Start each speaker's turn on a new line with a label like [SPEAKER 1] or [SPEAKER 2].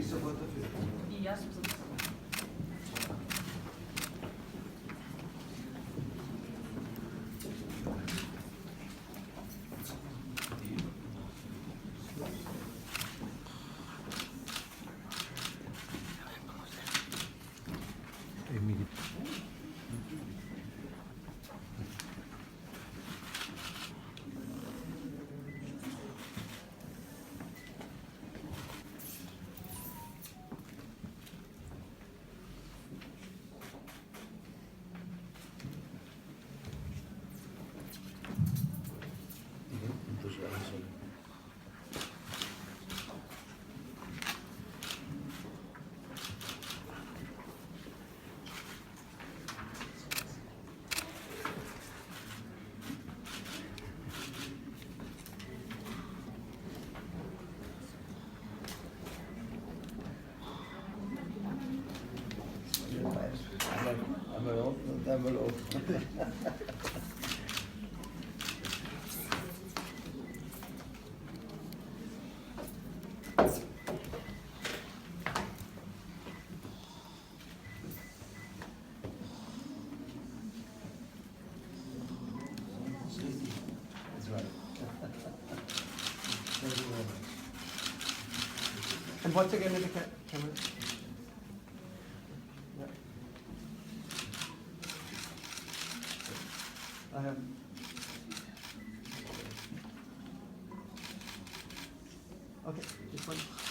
[SPEAKER 1] support the fifth.
[SPEAKER 2] Yes, was it?
[SPEAKER 1] Einmal auf und einmal auf. That's right. Thank you very much.
[SPEAKER 3] And once again, in the camera. Yeah. I have. Okay, this one.